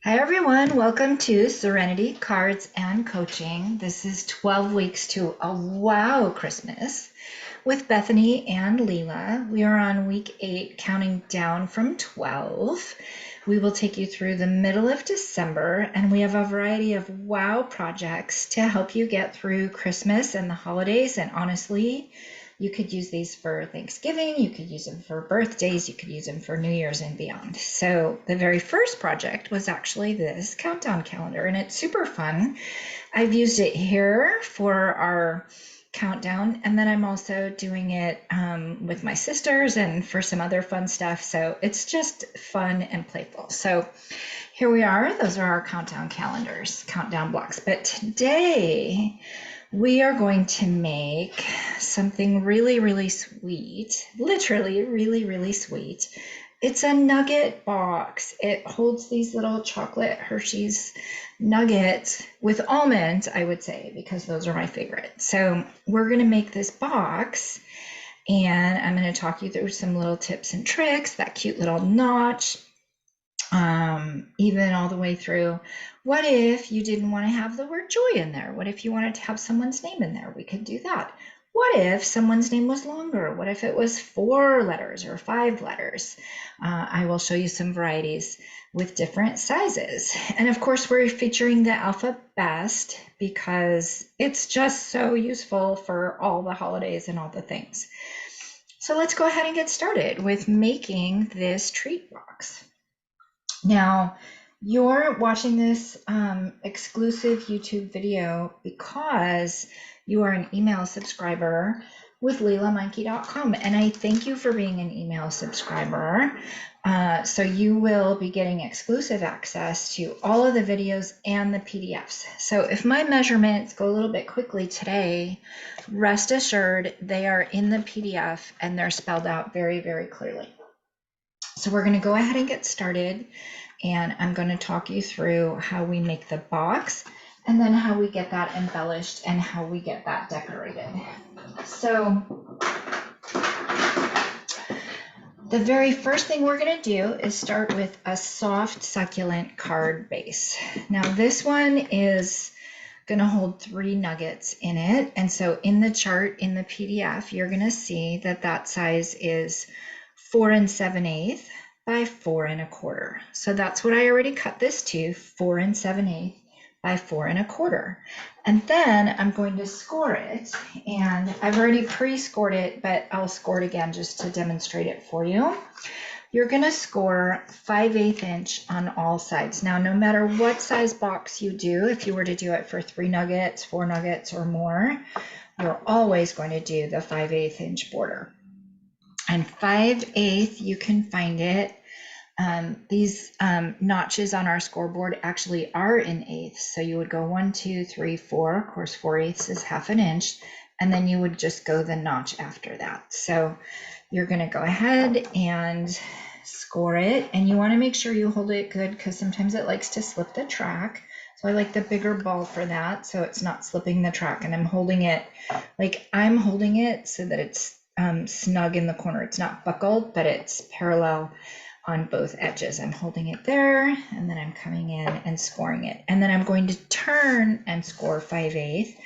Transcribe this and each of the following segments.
Hi everyone, welcome to Serenity Cards and Coaching. This is 12 weeks to a wow Christmas with Bethany and Lela. We are on week 8, counting down from 12. We will take you through the middle of December, and we have a variety of wow projects to help you get through Christmas and the holidays. And honestly, you could use these for Thanksgiving, you could use them for birthdays, you could use them for New Year's and beyond. So the very first project was actually this countdown calendar, and it's super fun. I've used it here for our countdown, and then I'm also doing it with my sisters and for some other fun stuff. So it's just fun and playful. So here we are. Those are our countdown calendars, countdown blocks. But today, we are going to make something really, really sweet, literally really, really sweet. It's a nugget box. It holds these little chocolate Hershey's nuggets with almonds, I would say, because those are my favorite. So we're going to make this box, and I'm going to talk you through some little tips and tricks, that cute little notch, even all the way through. What if you didn't want to have the word joy in there? What if you wanted to have someone's name in there? We could do that. What if someone's name was longer? What if it was 4 letters or 5 letters? I will show you some varieties with different sizes. And of course, we're featuring the Alpha Best because it's just so useful for all the holidays and all the things. So let's go ahead and get started with making this treat box. Now, you're watching this exclusive YouTube video because you are an email subscriber with LelaMonkey.com, and I thank you for being an email subscriber. So you will be getting exclusive access to all of the videos and the PDFs. So if my measurements go a little bit quickly today, rest assured they are in the PDF and they're spelled out very, very clearly. So we're going to go ahead and get started, and I'm going to talk you through how we make the box and then how we get that embellished and how we get that decorated. So the very first thing we're going to do is start with a soft, succulent card base. Now this one is going to hold 3 nuggets in it, and so in the chart in the PDF, you're going to see that that size is 4 7/8 by 4 1/4. So that's what I already cut this to, 4 7/8 by 4 1/4. And then I'm going to score it, and I've already pre-scored it, but I'll score it again just to demonstrate it for you. You're going to score 5/8 inch on all sides. Now, no matter what size box you do, if you were to do it for 3 nuggets, 4 nuggets, or more, you're always going to do the 5/8 inch border. And 5/8, you can find it. These notches on our scoreboard actually are in eighths. So you would go 1, 2, 3, 4. Of course, 4/8 is 1/2 inch. And then you would just go the notch after that. So you're going to go ahead and score it. And you want to make sure you hold it good because sometimes it likes to slip the track. So I like the bigger ball for that, so it's not slipping the track. And I'm holding it so that it's snug in the corner. It's not buckled, but it's parallel on both edges. I'm holding it there, and then I'm coming in and scoring it. And then I'm going to turn and score 5/8.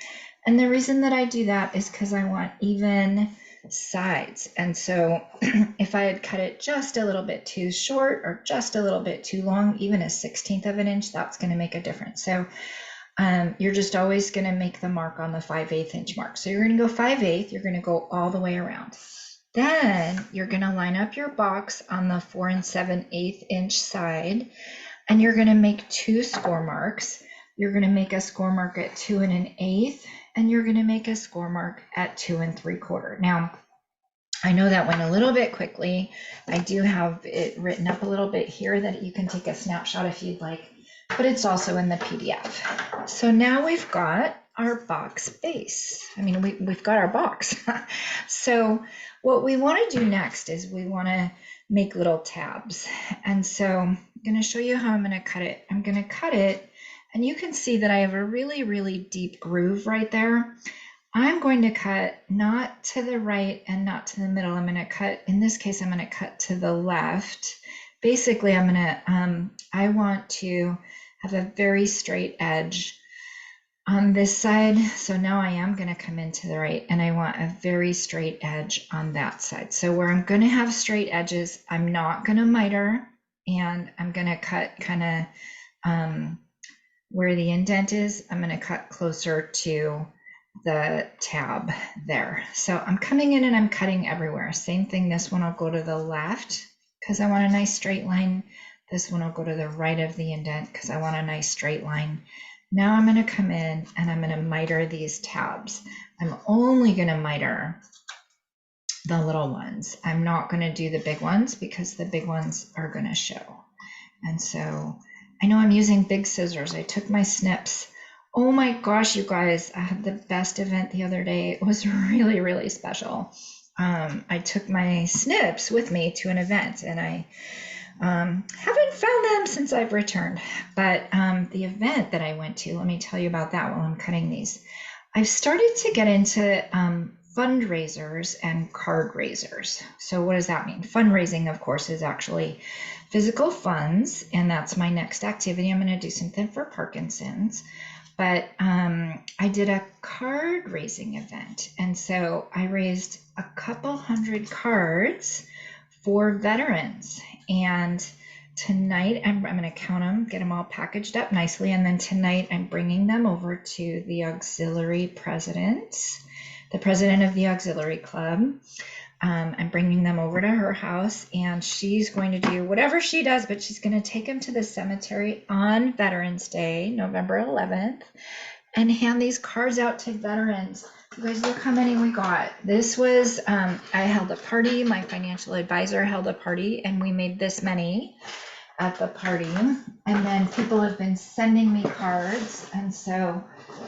And the reason that I do that is because I want even sides. And so if I had cut it just a little bit too short or just a little bit too long, even 1/16 of an inch, that's going to make a difference. So you're just always going to make the mark on the 5/8 inch mark. So you're going to go 5/8, you're going to go all the way around. Then you're going to line up your box on the 4 7/8 inch side, and you're going to make 2 score marks. You're going to make a score mark at 2 1/8, and you're going to make a score mark at 2 3/4. Now, I know that went a little bit quickly. I do have it written up a little bit here that you can take a snapshot if you'd like, but it's also in the PDF. So now we've got our box base. I mean, we've got our box. So what we want to do next is we want to make little tabs. And so I'm going to show you how I'm going to cut it. I'm going to cut it, and you can see that I have a really, really deep groove right there. I'm going to cut not to the right and not to the middle. I'm going to cut, in this case, I'm going to cut to the left basically I'm gonna, I want to have a very straight edge on this side. So now I am gonna come into the right, and I want a very straight edge on that side. So where I'm gonna have straight edges, I'm not gonna miter, and I'm gonna cut kind of where the indent is, I'm gonna cut closer to the tab there. So I'm coming in and I'm cutting everywhere. Same thing, this one I'll go to the left because I want a nice straight line. This one I'll go to the right of the indent because I want a nice straight line. Now I'm gonna come in and I'm gonna miter these tabs. I'm only gonna miter the little ones. I'm not gonna do the big ones because the big ones are gonna show. And so I know I'm using big scissors. I took my snips. Oh my gosh, you guys, I had the best event the other day. It was really, really special. I took my snips with me to an event, and I haven't found them since I've returned. But the event that I went to, let me tell you about that while I'm cutting these. I've started to get into fundraisers and card raisers. So what does that mean? Fundraising, of course, is actually physical funds, and that's my next activity. I'm going to do something for Parkinson's. But I did a card raising event, and so I raised a couple hundred cards for veterans. And tonight I'm going to count them, get them all packaged up nicely, and then tonight I'm bringing them over to the auxiliary president, the president of the auxiliary club. I'm bringing them over to her house, and she's going to do whatever she does, but she's going to take them to the cemetery on Veterans Day, November 11th, and hand these cards out to veterans. You guys, look how many we got. This was, I held a party, my financial advisor held a party, and we made this many at the party. And then people have been sending me cards, and so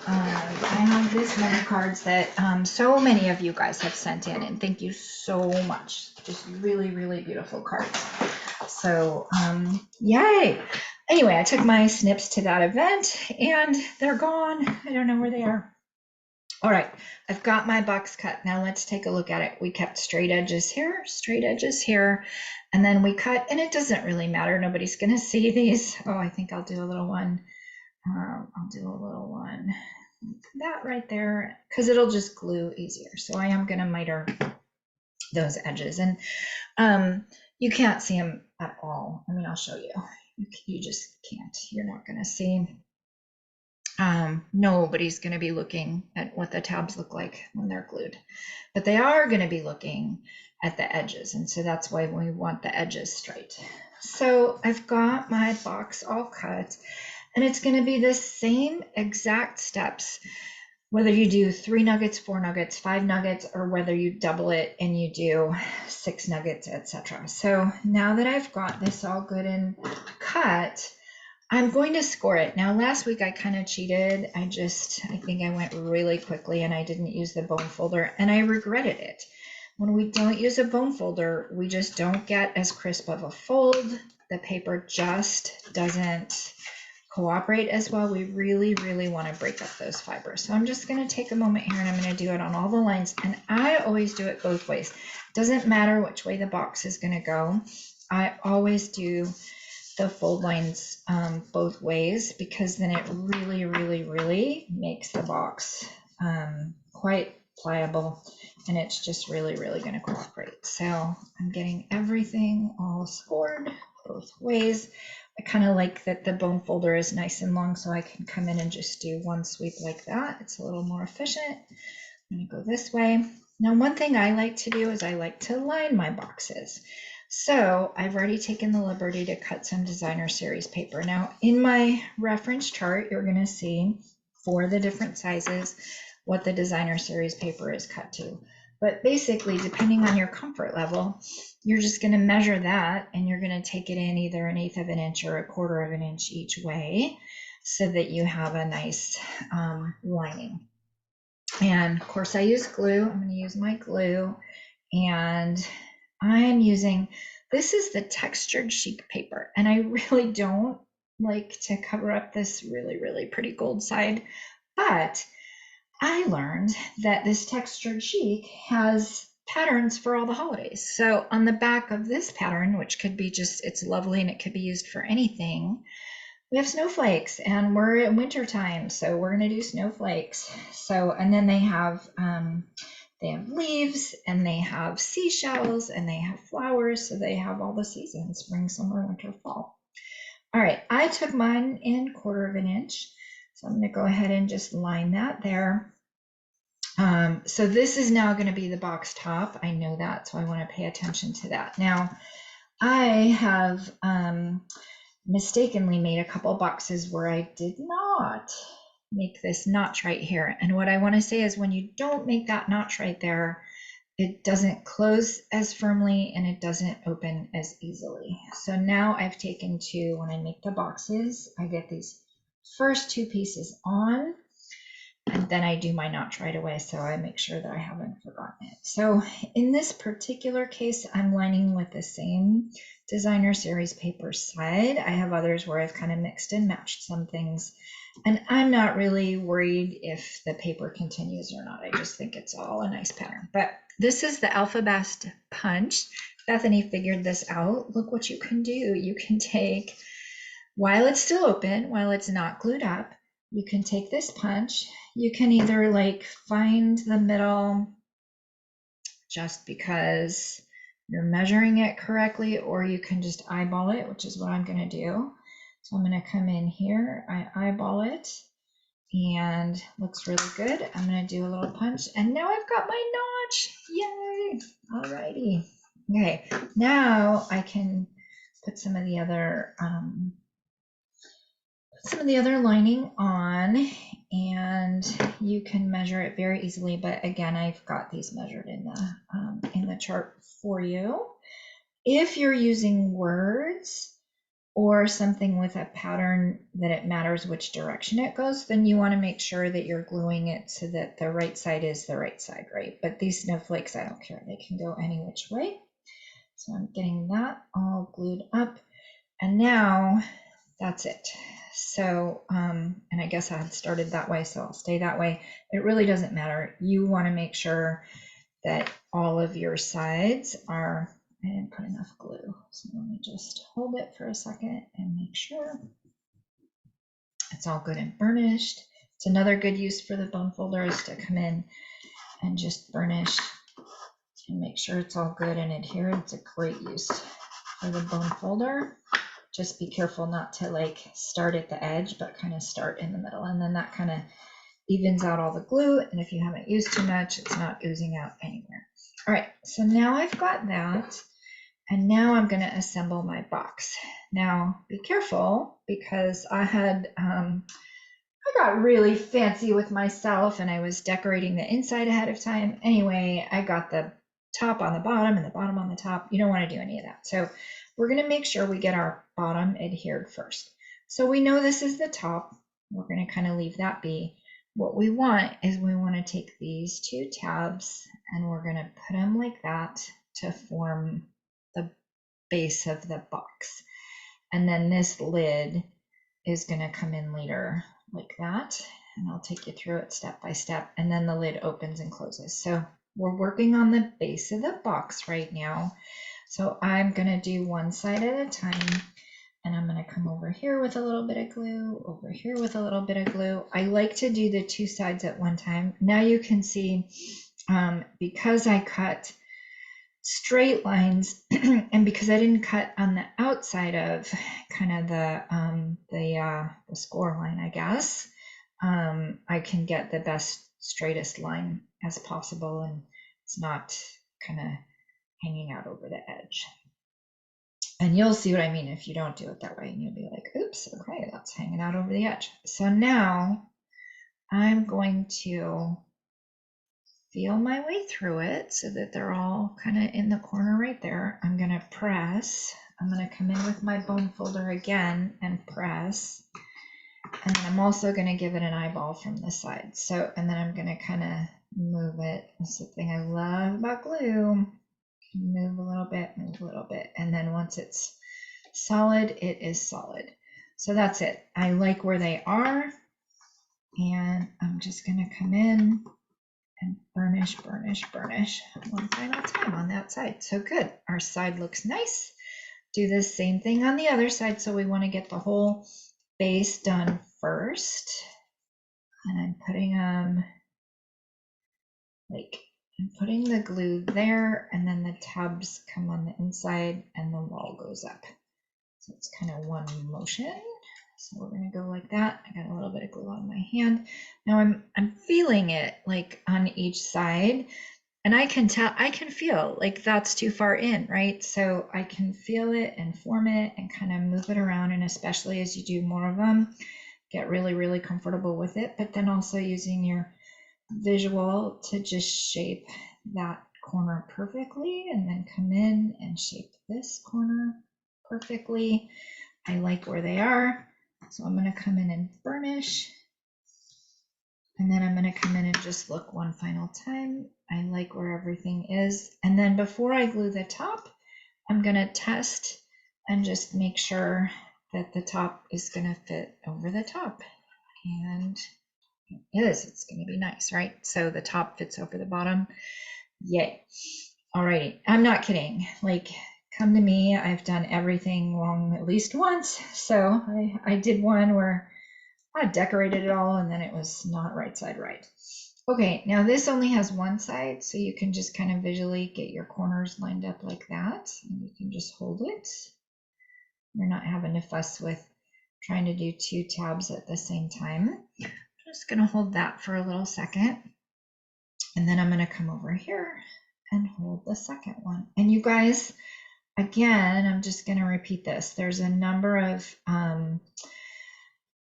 I have this many cards that so many of you guys have sent in, and thank you so much. Just really, really beautiful cards. So yay. Anyway, I took my snips to that event and they're gone. I don't know where they are. All right, I've got my box cut. Now let's take a look at it. We kept straight edges here, and then we cut, and it doesn't really matter. Nobody's gonna see these. Oh, I think I'll do a little one. I'll do a little one, that right there, because it'll just glue easier. So I am gonna miter those edges, and you can't see them at all. I mean, I'll show you. You just can't. You're not gonna see. Nobody's going to be looking at what the tabs look like when they're glued, but they are going to be looking at the edges, and so that's why we want the edges straight. So I've got my box all cut, and it's going to be the same exact steps, whether you do 3 nuggets, 4 nuggets, 5 nuggets, or whether you double it and you do 6 nuggets, etc. So now that I've got this all good and cut, I'm going to score it. Now, last week I kind of cheated. I think I went really quickly and I didn't use the bone folder, and I regretted it. When we don't use a bone folder, we just don't get as crisp of a fold. The paper just doesn't cooperate as well. We really, really want to break up those fibers. So I'm just going to take a moment here and I'm going to do it on all the lines. And I always do it both ways. Doesn't matter which way the box is going to go. I always do the fold lines both ways, because then it really, really, really makes the box quite pliable, and it's just really, really going to cooperate. So I'm getting everything all scored both ways. I kind of like that the bone folder is nice and long, so I can come in and just do one sweep like that. It's a little more efficient. I'm going to go this way. Now, one thing I like to do is I like to line my boxes. So I've already taken the liberty to cut some designer series paper. Now, in my reference chart, you're going to see for the different sizes what the designer series paper is cut to. But basically, depending on your comfort level, you're just going to measure that, and you're going to take it in either 1/8 of an inch or 1/4 of an inch each way, so that you have a nice lining. And of course, I use glue. I'm going to use my glue, and I'm using, this is the textured chic paper, and I really don't like to cover up this really, really pretty gold side, but I learned that this textured chic has patterns for all the holidays. So on the back of this pattern, which could be just, it's lovely and it could be used for anything, we have snowflakes, and we're in winter time, so we're going to do snowflakes. So, and then they have leaves, and they have seashells, and they have flowers, so they have all the seasons: spring, summer, winter, fall. All right, I took mine in 1/4 of an inch, so I'm going to go ahead and just line that there. So this is now going to be the box top. I know that, so I want to pay attention to that. Now, I have mistakenly made a couple boxes where I did not make this notch right here. And what I want to say is, when you don't make that notch right there, it doesn't close as firmly and it doesn't open as easily. So now I've taken to, when I make the boxes, I get these first 2 pieces on, and then I do my notch right away, so I make sure that I haven't forgotten it. So in this particular case, I'm lining with the same designer series paper side. I have others where I've kind of mixed and matched some things, and I'm not really worried if the paper continues or not. I just think it's all a nice pattern. But this is the Alphabest punch. Bethany figured this out. Look what you can do. You can take, while it's still open, while it's not glued up, you can take this punch. You can either like find the middle just because you're measuring it correctly, or you can just eyeball it, which is what I'm going to do. So I'm going to come in here, I eyeball it, and looks really good. I'm going to do a little punch, and now I've got my notch. Yay! Alrighty. Okay, now I can put some of the other lining on, and you can measure it very easily. But again, I've got these measured in the chart for you. If you're using words or something with a pattern that it matters which direction it goes, then you want to make sure that you're gluing it so that the right side is the right side, right? But these snowflakes, I don't care. They can go any which way. So I'm getting that all glued up, and now that's it. So, and I guess I had started that way, so I'll stay that way. It really doesn't matter. You want to make sure that all of your sides are, I didn't put enough glue. So let me just hold it for a second and make sure it's all good and burnished. It's another good use for the bone folder is to come in and just burnish and make sure it's all good and adherent. It's a great use for the bone folder. Just be careful not to like start at the edge, but kind of start in the middle, and then that kind of evens out all the glue. And if you haven't used too much, it's not oozing out anywhere. All right, so now I've got that, and now I'm going to assemble my box. Now be careful, because I got really fancy with myself, and I was decorating the inside ahead of time. Anyway, I got the top on the bottom and the bottom on the top. You don't want to do any of that. So we're going to make sure we get our bottom adhered first. So we know this is the top. We're going to kind of leave that be. What we want is we want to take these 2 tabs, and we're going to put them like that to form the base of the box. And then this lid is going to come in later like that, and I'll take you through it step by step, and then the lid opens and closes. So we're working on the base of the box right now. So I'm going to do one side at a time, and I'm going to come over here with a little bit of glue, over here with a little bit of glue. I like to do the 2 sides at one time. Now you can see, because I cut straight lines and because I didn't cut on the outside of kind of the score line, I guess, I can get the best straightest line as possible, and it's not kind of hanging out over the edge. And you'll see what I mean if you don't do it that way, and you'll be like, oops, okay, that's hanging out over the edge. So now I'm going to feel my way through it so that they're all kind of in the corner right there. I'm going to press. I'm going to come in with my bone folder again and press. And then I'm also going to give it an eyeball from the side. So, and then I'm going to kind of move it. That's the thing I love about glue. Move a little bit, move a little bit. And then once it's solid, it is solid. So that's it. I like where they are. And I'm just going to come in and burnish, burnish, burnish one final time on that side. So good. Our side looks nice. Do the same thing on the other side. So we want to get the whole base done first. And I'm putting I'm putting the glue there, and then the tabs come on the inside and the wall goes up. So it's kind of one motion. So we're going to go like that. I got a little bit of glue on my hand. Now I'm feeling it like on each side, and I can feel like that's too far in, right? So I can feel it and form it and kind of move it around. And especially as you do more of them, get really, really comfortable with it, but then also using your visual to just shape that corner perfectly, and then come in and shape this corner perfectly. I like where they are, so I'm going to come in and burnish, and then I'm going to come in and just look one final time. I like where everything is, and then before I glue the top, I'm going to test and just make sure that the top is going to fit over the top, and it's going to be nice, right? So the top fits over the bottom. Yay. All right. I'm not kidding. Like, come to me. I've done everything wrong at least once. So I did one where I decorated it all and then it was not right side right. Okay, now this only has one side, so you can just kind of visually get your corners lined up like that, and you can just hold it. You're not having to fuss with trying to do two tabs at the same time. Just going to hold that for a little second, and then I'm going to come over here and hold the second one. And you guys, again, I'm just going to repeat this. There's a number of,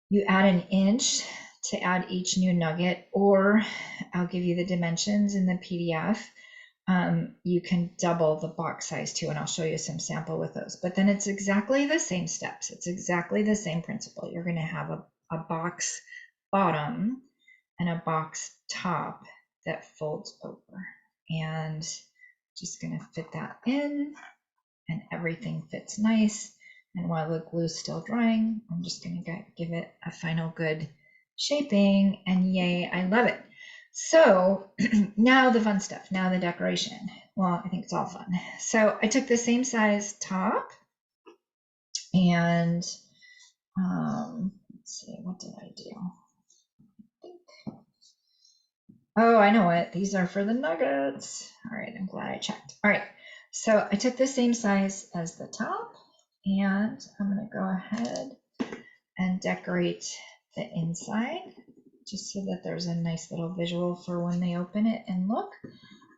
you add an inch to add each new nugget, or I'll give you the dimensions in the PDF. You can double the box size too, and I'll show you some sample with those. But then it's exactly the same steps. It's exactly the same principle. You're going to have a box bottom and a box top that folds over, and just going to fit that in, and everything fits nice. And while the glue is still drying, I'm just going to give it a final good shaping, and yay, I love it. So now the fun stuff, now the decoration. Well, I think it's all fun. So I took the same size top, and let's see, what did I do? Oh, I know it. These are for the nuggets. All right, I'm glad I checked. All right, so I took the same size as the top, and I'm going to go ahead and decorate the inside just so that there's a nice little visual for when they open it and look.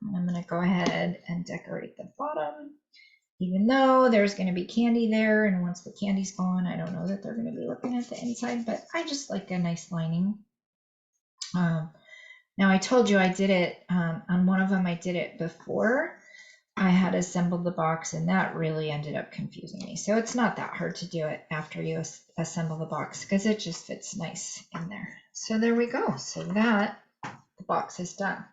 And I'm going to go ahead and decorate the bottom, even though there's going to be candy there, and once the candy's gone, I don't know that they're going to be looking at the inside, but I just like a nice lining. Now I told you I did it on one of them. I did it before I had assembled the box, and that really ended up confusing me. So it's not that hard to do it after you assemble the box, because it just fits nice in there. So there we go. So that the box is done.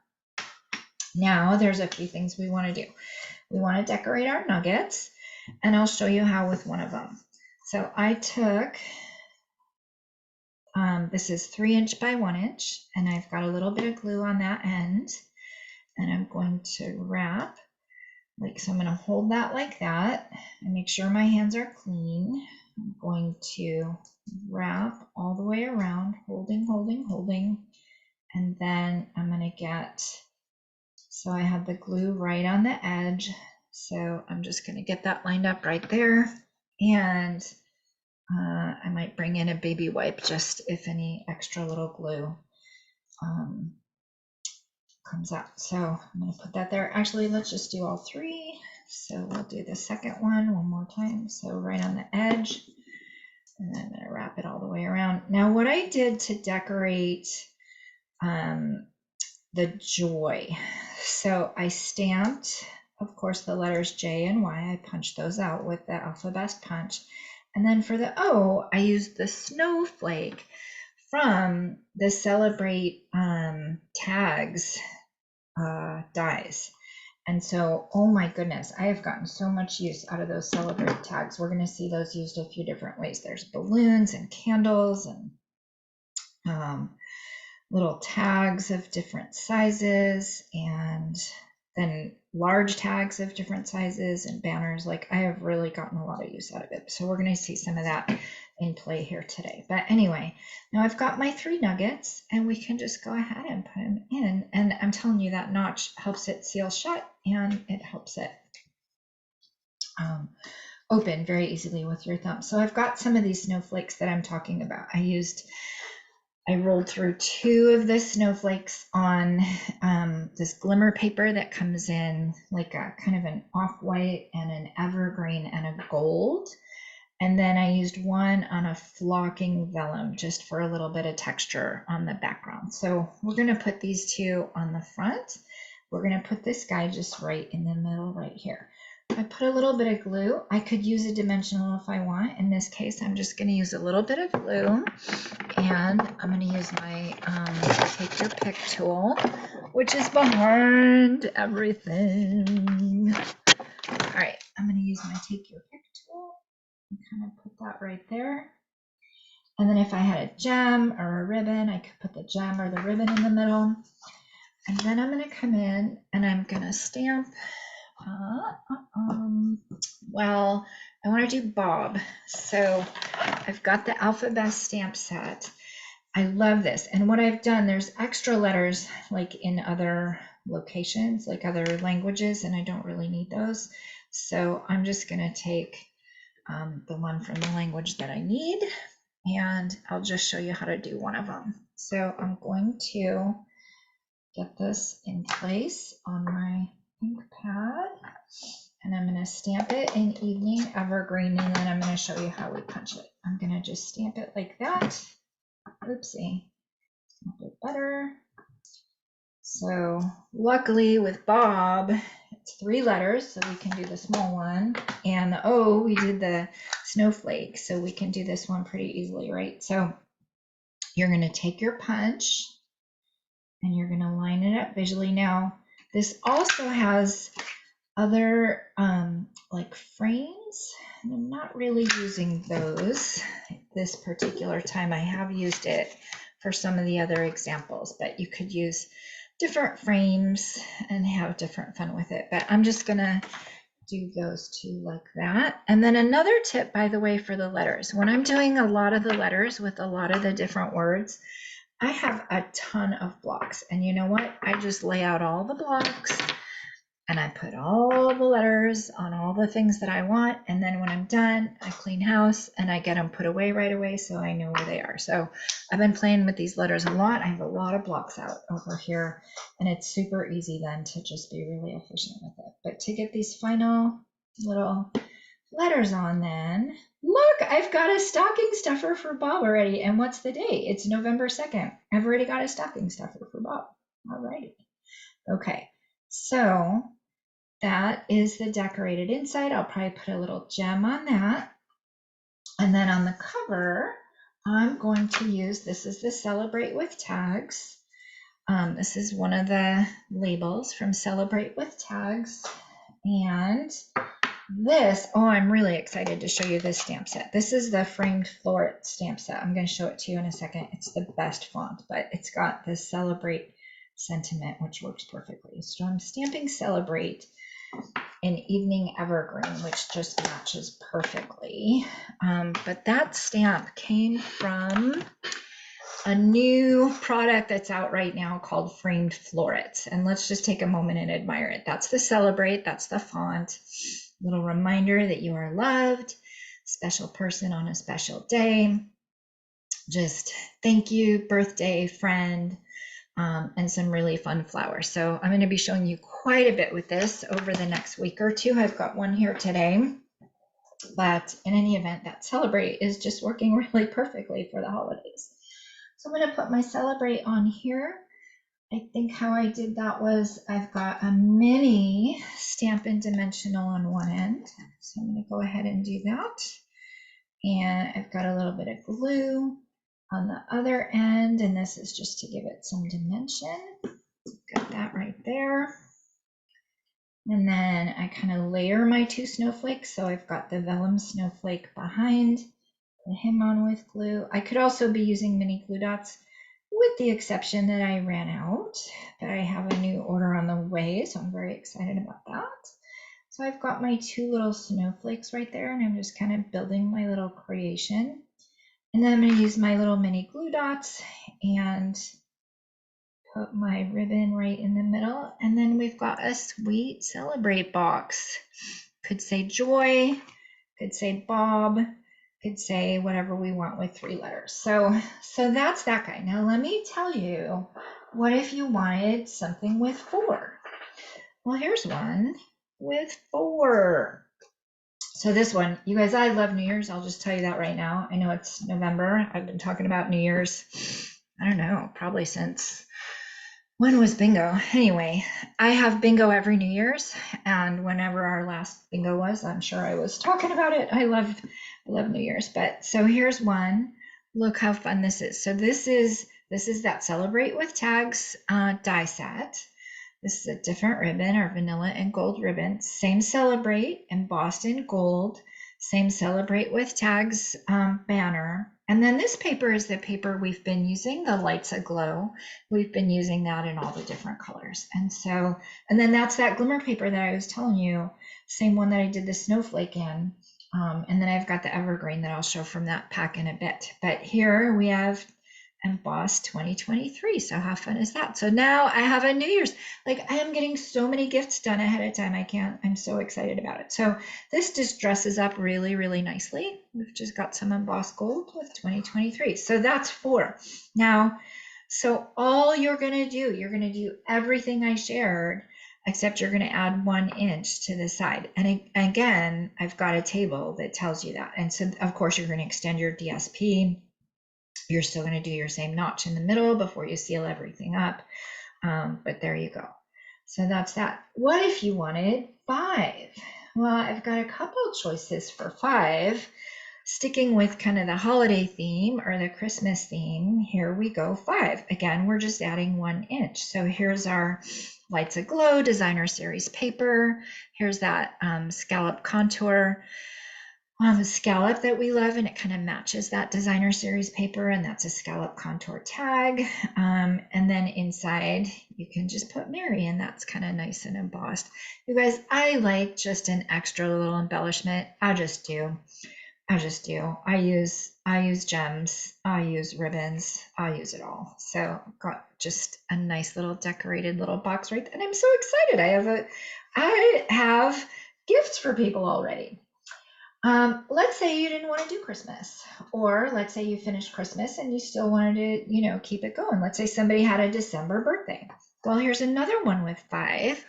Now there's a few things we want to do. We want to decorate our nuggets, and I'll show you how with one of them. So I took, this is 3" by 1", and I've got a little bit of glue on that end, and I'm going to wrap, so I'm going to hold that like that and make sure my hands are clean. I'm going to wrap all the way around, holding, and then I'm going to get, so I have the glue right on the edge, so I'm just going to get that lined up right there, and I might bring in a baby wipe just if any extra little glue comes out. So I'm going to put that there. Actually, let's just do all three. So we'll do the second one more time. So right on the edge, and then I'm going to wrap it all the way around. Now what I did to decorate the joy, so I stamped, of course, the letters J and Y. I punched those out with the alphabet punch. And then for the O, I used the snowflake from the Celebrate tags dies. And so, oh my goodness, I have gotten so much use out of those Celebrate tags. We're going to see those used a few different ways. There's balloons and candles, and little tags of different sizes, and then large tags of different sizes and banners. Like, I have really gotten a lot of use out of it. So we're going to see some of that in play here today. But anyway, now I've got my 3 nuggets, and we can just go ahead and put them in. And I'm telling you, that notch helps it seal shut, and it helps it open very easily with your thumb. So I've got some of these snowflakes that I'm talking about. I rolled through 2 of the snowflakes on this glimmer paper that comes in like a kind of an off-white and an evergreen and a gold. And then I used 1 on a flocking vellum just for a little bit of texture on the background. So we're going to put these 2 on the front. We're going to put this guy just right in the middle right here. I put a little bit of glue. I could use a dimensional if I want. In this case, I'm just going to use a little bit of glue, and I'm going to use my take your pick tool, which is behind everything. All right, I'm going to use my take your pick tool and kind of put that right there. And then if I had a gem or a ribbon, I could put the gem or the ribbon in the middle. And then I'm going to come in and I'm going to stamp. Well, I want to do Bob. So I've got the alphabet stamp set. I love this. And what I've done, there's extra letters like in other locations, like other languages, and I don't really need those. So I'm just going to take the one from the language that I need, and I'll just show you how to do one of them. So I'm going to get this in place on my ink pad, and I'm going to stamp it in Evening Evergreen, and then I'm going to show you how we punch it. I'm going to just stamp it like that. Oopsie, stamp it better. So luckily with Bob, it's 3 letters, so we can do the small one, and the O, we did the snowflake, so we can do this one pretty easily, right? So you're going to take your punch and you're going to line it up visually. Now, this also has other like frames, and I'm not really using those this particular time. I have used it for some of the other examples, but you could use different frames and have different fun with it. But I'm just gonna do those 2 like that. And then another tip, by the way, for the letters, when I'm doing a lot of the letters with a lot of the different words, I have a ton of blocks, and you know what? I just lay out all the blocks and I put all the letters on all the things that I want, and then when I'm done, I clean house and I get them put away right away so I know where they are. So I've been playing with these letters a lot. I have a lot of blocks out over here, and it's super easy then to just be really efficient with it. But to get these final little letters on, then look, I've got a stocking stuffer for Bob already. And what's the date? It's November 2nd. I've already got a stocking stuffer for Bob. All righty. Okay, so that is the decorated inside. I'll probably put a little gem on that. And then on the cover, I'm going to use, this is the Celebrate with Tags. This is one of the labels from Celebrate with Tags. And this, oh, I'm really excited to show you this stamp set. This is the framed floret stamp set. I'm going to show it to you in a second. It's the best font, but it's got the Celebrate sentiment, which works perfectly. So I'm stamping Celebrate in Evening Evergreen, which just matches perfectly. But that stamp came from a new product that's out right now called Framed Florets. And let's just take a moment and admire it. That's the Celebrate, that's the font. Little reminder that you are loved, special person on a special day. Just thank you, birthday, friend, and some really fun flowers. So I'm going to be showing you quite a bit with this over the next week or 2. I've got one here today, but in any event, that Celebrate is just working really perfectly for the holidays. So I'm going to put my Celebrate on here. I think how I did that was I've got a mini Stampin' Dimensional on one end. So I'm going to go ahead and do that. And I've got a little bit of glue on the other end, and this is just to give it some dimension. Got that right there. And then I kind of layer my 2 snowflakes. So I've got the vellum snowflake behind, put him on with glue. I could also be using mini glue dots, with the exception that I ran out, but I have a new order on the way, so I'm very excited about that. So I've got my 2 little snowflakes right there, and I'm just kind of building my little creation. And then I'm going to use my little mini glue dots and put my ribbon right in the middle. And then we've got a sweet celebrate box. Could say joy, could say Bob, could say whatever we want with 3 letters. So that's that guy. Now let me tell you, what if you wanted something with 4? Well, here's one with 4. So this one, you guys, I love New Year's. I'll just tell you that right now. I know it's November. I've been talking about New Year's, I don't know, probably since, when was bingo? Anyway, I have bingo every New Year's, and whenever our last bingo was, I'm sure I was talking about it. I love New Year's. But so here's one. Look how fun this is. So this is that Celebrate with Tags die set. This is a different ribbon, our vanilla and gold ribbon. Same Celebrate embossed in gold. Same Celebrate with Tags banner. And then this paper is the paper we've been using, the Lights Aglow. We've been using that in all the different colors. And then that's that glimmer paper that I was telling you, same one that I did the snowflake in. And then I've got the evergreen that I'll show from that pack in a bit. But here we have embossed 2023. So how fun is that? So now I have a New Year's, like I am getting so many gifts done ahead of time. I'm so excited about it. So this just dresses up really, really nicely. We've just got some embossed gold with 2023. So that's 4. Now, so all you're going to do everything I shared, except you're going to add 1 inch to the side. And again, I've got a table that tells you that. And so of course you're going to extend your DSP. You're still going to do your same notch in the middle before you seal everything up. But there you go. So that's that. What if you wanted 5? Well, I've got a couple choices for 5. Sticking with kind of the holiday theme or the Christmas theme, here we go, 5. Again, we're just adding 1 inch. So here's our Lights Aglow designer series paper. Here's that scallop contour scallop that we love, and it kind of matches that designer series paper, and that's a scallop contour tag. And then inside you can just put Mary, and that's kind of nice and embossed. You guys, I like just an extra little embellishment. I just do. I use gems, I use ribbons, I use it all. So I've got just a nice little decorated little box right there, and I'm so excited. I have gifts for people already. Let's say you didn't want to do Christmas, or let's say you finished Christmas and you still wanted to, keep it going. Let's say somebody had a December birthday. Well, here's another one with 5,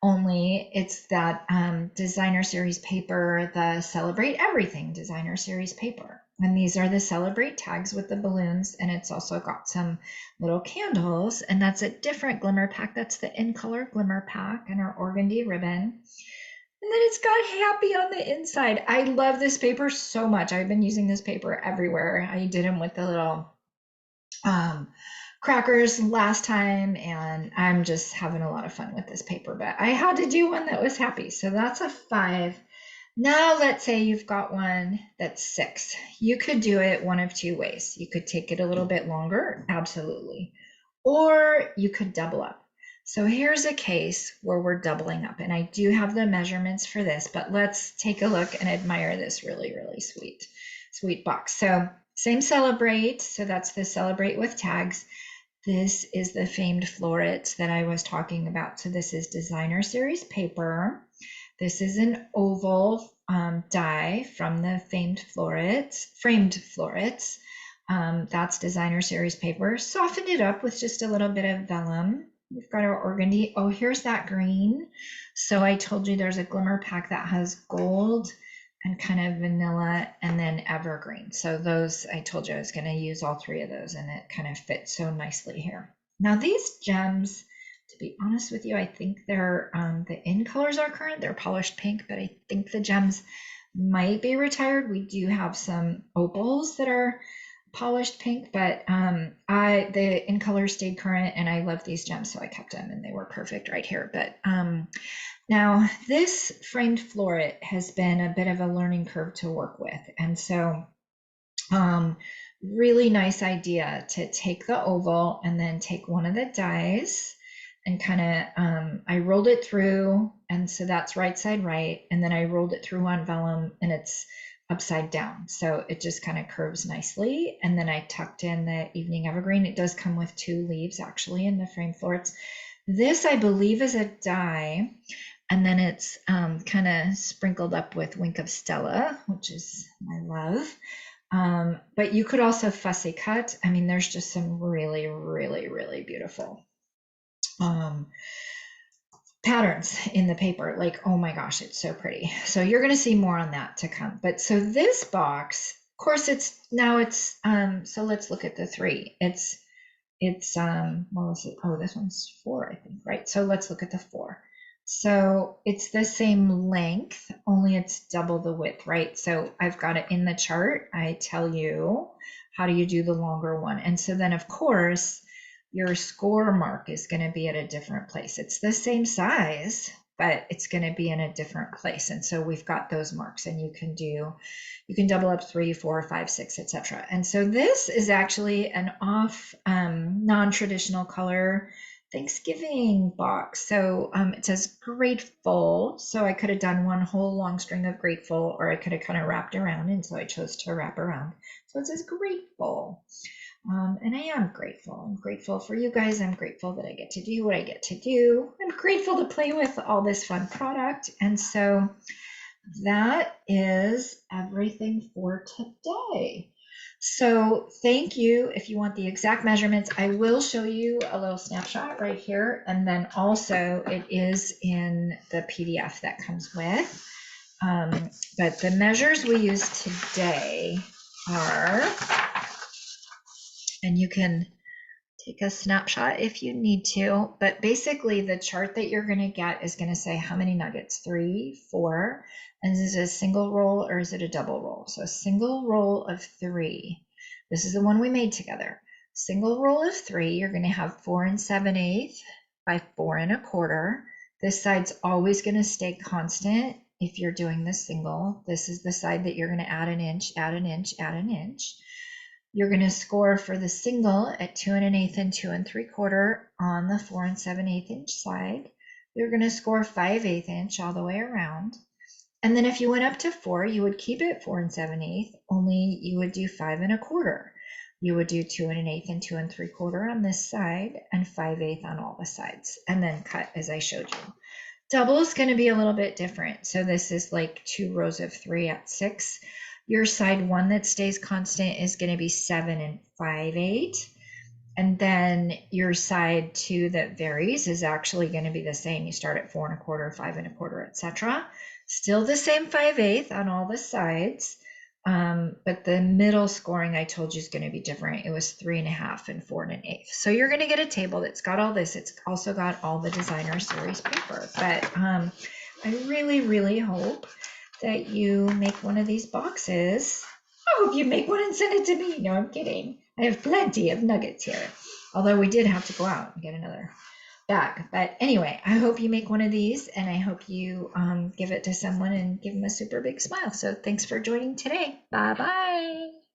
only it's that designer series paper, the Celebrate Everything designer series paper. And these are the Celebrate tags with the balloons, and it's also got some little candles, and that's a different glimmer pack. That's the In Color glimmer pack and our organdy ribbon. And then it's got happy on the inside. I love this paper so much. I've been using this paper everywhere. I did them with the little crackers last time, and I'm just having a lot of fun with this paper, but I had to do one that was happy. So that's a 5. Now let's say you've got one that's 6. You could do it one of 2 ways. You could take it a little bit longer, absolutely, or you could double up. So here's a case where we're doubling up, and I do have the measurements for this, but let's take a look and admire this really, really sweet box. So same Celebrate, so that's the Celebrate with Tags. This is the famed florets that I was talking about. So this is designer series paper. This is an oval die from the framed florets. That's designer series paper. Softened it up with just a little bit of vellum. We've got our organdy. Oh, here's that green. So I told you there's a glimmer pack that has gold and kind of vanilla and then evergreen. So those, I told you I was going to use all 3 of those, and it kind of fits so nicely here. Now these gems, to be honest with you, I think they're the In colors are current. They're polished pink, but I think the gems might be retired. We do have some opals that are polished pink, but the In color stayed current, and I love these gems, so I kept them, and they were perfect right here. But now this framed floret has been a bit of a learning curve to work with, and so really nice idea to take the oval and then take one of the dies and kind of, I rolled it through, and so that's right side right, and then I rolled it through on vellum and it's upside down, so it just kind of curves nicely. And then I tucked in the evening evergreen. It does come with 2 leaves actually in the frame florets. This I believe is a die, and then it's kind of sprinkled up with Wink of Stella, which is my love. But you could also fussy cut. I mean, there's just some really, really, really beautiful patterns in the paper. Like, oh my gosh, it's so pretty. So you're going to see more on that to come. But so this box, of course, it's so let's look at the 3. It's well, is it, oh, this one's 4, I think, right? So let's look at the 4. So it's the same length, only it's double the width, right? So I've got it in the chart. I tell you how do you do the longer one. And so then of course your score mark is going to be at a different place. It's the same size, but it's going to be in a different place. And so we've got those marks, and you can double up 3, 4, 5, 6, etc. And so this is actually an off non-traditional color Thanksgiving box. So it says grateful. So I could have done one whole long string of grateful, or I could have kind of wrapped around, and so I chose to wrap around. So it says grateful. And I am grateful. I'm grateful for you guys. I'm grateful that I get to do what I get to do. I'm grateful to play with all this fun product. And so that is everything for today. So thank you. If you want the exact measurements, I will show you a little snapshot right here. And then also it is in the PDF that comes with. But the measures we use today are, and you can take a snapshot if you need to, but basically the chart that you're going to get is going to say how many nuggets, 3, 4, and is it a single roll or is it a double roll? So a single roll of 3, this is the one we made together. Single roll of 3, you're going to have 4 7/8 by 4 1/4. This side's always going to stay constant if you're doing the single. This is the side that you're going to add an inch, add an inch, add an inch. You're going to score for the single at 2 1/8 and 2 3/4 on the 4 7/8 inch side. You're going to score 5/8 inch all the way around. And then if you went up to 4, you would keep it 4 7/8, only you would do 5 1/4. You would do 2 1/8 and 2 3/4 on this side, and 5/8 on all the sides, and then cut as I showed you. Double is going to be a little bit different. So this is like 2 rows of 3 at 6. Your side 1 that stays constant is going to be 7 5/8. And then your side 2 that varies is actually going to be the same. You start at 4 1/4, 5 1/4, etc. Still the same 5/8 on all the sides. But the middle scoring I told you is going to be different. It was 3 1/2 and 4 1/8. So you're going to get a table that's got all this. It's also got all the designer series paper. But I really, really hope that you make one of these boxes. I hope you make one and send it to me. No, I'm kidding. I have plenty of nuggets here. Although we did have to go out and get another bag. But anyway, I hope you make one of these, and I hope you give it to someone and give them a super big smile. So thanks for joining today. Bye-bye.